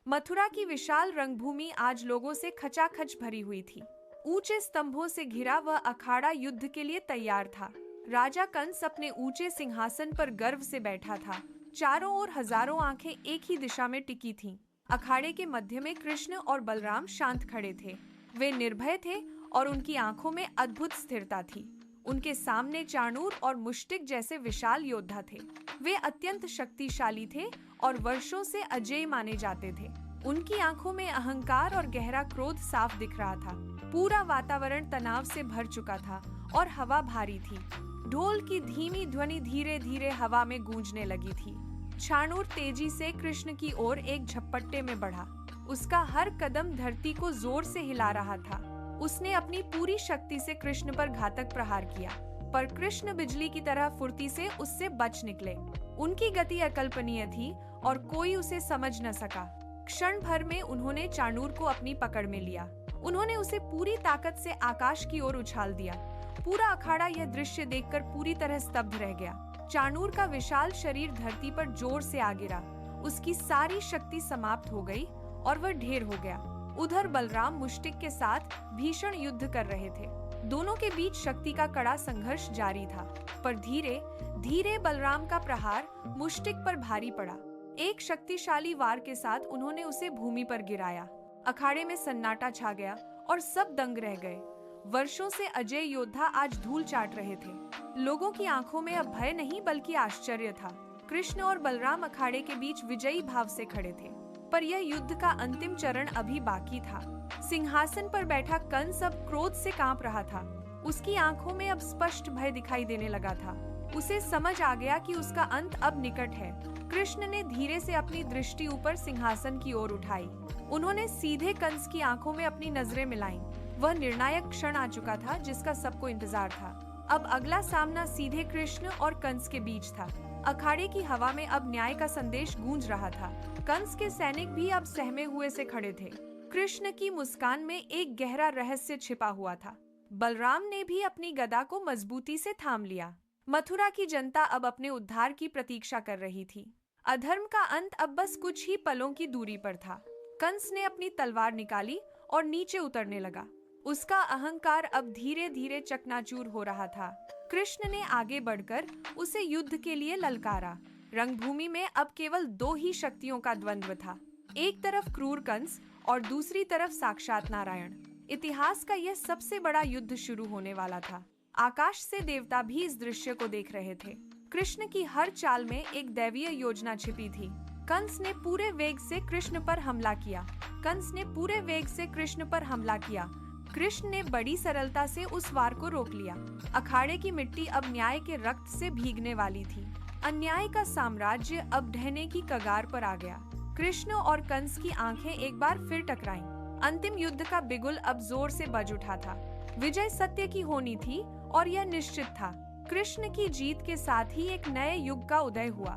मथुरा की विशाल रंगभूमि आज लोगों से खचाखच भरी हुई थी। ऊंचे स्तंभों से घिरा वह अखाड़ा युद्ध के लिए तैयार था। राजा कंस अपने ऊंचे सिंहासन पर गर्व से बैठा था। चारों ओर हजारों आंखें एक ही दिशा में टिकी थीं। अखाड़े के मध्य में कृष्ण और बलराम शांत खड़े थे। वे निर्भय थे और उनकी आंखों में अद्भुत स्थिरता थी। उनके सामने चाणूर और मुष्टिक जैसे विशाल योद्धा थे। वे अत्यंत शक्तिशाली थे और वर्षों से अजेय माने जाते थे। उनकी आंखों में अहंकार और गहरा क्रोध साफ दिख रहा था। पूरा वातावरण तनाव से भर चुका था और हवा भारी थी। ढोल की धीमी ध्वनि धीरे धीरे हवा में गूंजने लगी थी। चाणूर तेजी से कृष्ण की ओर एक झपट्टे में बढ़ा। उसका हर कदम धरती को जोर से हिला रहा था। उसने अपनी पूरी शक्ति से कृष्ण पर घातक प्रहार किया, पर कृष्ण बिजली की तरह फुर्ती से उससे बच निकले। उनकी गति अकल्पनीय थी और कोई उसे समझ न सका। क्षण भर में उन्होंने चाणूर को अपनी पकड़ में लिया। उन्होंने उसे पूरी ताकत से आकाश की ओर उछाल दिया। पूरा अखाड़ा यह दृश्य देखकर पूरी तरह स्तब्ध रह गया। चाणूर का विशाल शरीर धरती पर जोर से आ गिरा। उसकी सारी शक्ति समाप्त हो गई और वह ढेर हो गया। उधर बलराम मुष्टिक के साथ भीषण युद्ध कर रहे थे। दोनों के बीच शक्ति का कड़ा संघर्ष जारी था, पर धीरे धीरे बलराम का प्रहार मुष्टिक पर भारी पड़ा। एक शक्तिशाली वार के साथ उन्होंने उसे भूमि पर गिराया। अखाड़े में सन्नाटा छा गया और सब दंग रह गए। वर्षों से अजय योद्धा आज धूल चाट रहे थे। लोगों की आंखों में अब भय नहीं बल्कि आश्चर्य था। कृष्ण और बलराम अखाड़े के बीच विजयी भाव से खड़े थे, पर यह युद्ध का अंतिम चरण अभी बाकी था। सिंहासन पर बैठा कंस अब क्रोध से कांप रहा था। उसकी आंखों में अब स्पष्ट भय दिखाई देने लगा था। उसे समझ आ गया कि उसका अंत अब निकट है। कृष्ण ने धीरे से अपनी दृष्टि ऊपर सिंहासन की ओर उठाई। उन्होंने सीधे कंस की आंखों में अपनी नजरें मिलाईं। वह निर्णायक क्षण आ चुका था जिसका सबको इंतजार था। अब अगला सामना सीधे कृष्ण और कंस के बीच था। अखाड़े की हवा में अब न्याय का संदेश गूंज रहा था। कंस के सैनिक भी अब सहमे हुए से खड़े थे। कृष्ण की मुस्कान में एक गहरा रहस्य छिपा हुआ था। बलराम ने भी अपनी गदा को मजबूती से थाम लिया। मथुरा की जनता अब अपने उद्धार की प्रतीक्षा कर रही थी। अधर्म का अंत अब बस कुछ ही पलों की दूरी पर था। कंस ने अपनी तलवार निकाली और नीचे उतरने लगा। उसका अहंकार अब धीरे धीरे चकनाचूर हो रहा था। कृष्ण ने आगे बढ़कर उसे युद्ध के लिए ललकारा। रंगभूमि में अब केवल दो ही शक्तियों का द्वंद्व था। एक तरफ क्रूर कंस और दूसरी तरफ साक्षात नारायण। इतिहास का यह सबसे बड़ा युद्ध शुरू होने वाला था। आकाश से देवता भी इस दृश्य को देख रहे थे। कृष्ण की हर चाल में एक दैवीय योजना छिपी थी। कंस ने पूरे वेग से कृष्ण पर हमला किया। कृष्ण ने बड़ी सरलता से उस वार को रोक लिया। अखाड़े की मिट्टी अब न्याय के रक्त से भीगने वाली थी। अन्याय का साम्राज्य अब ढहने की कगार पर आ गया। कृष्ण और कंस की आंखें एक बार फिर टकराईं। अंतिम युद्ध का बिगुल अब जोर से बज उठा था। विजय सत्य की होनी थी और यह निश्चित था। कृष्ण की जीत के साथ ही एक नए युग का उदय हुआ।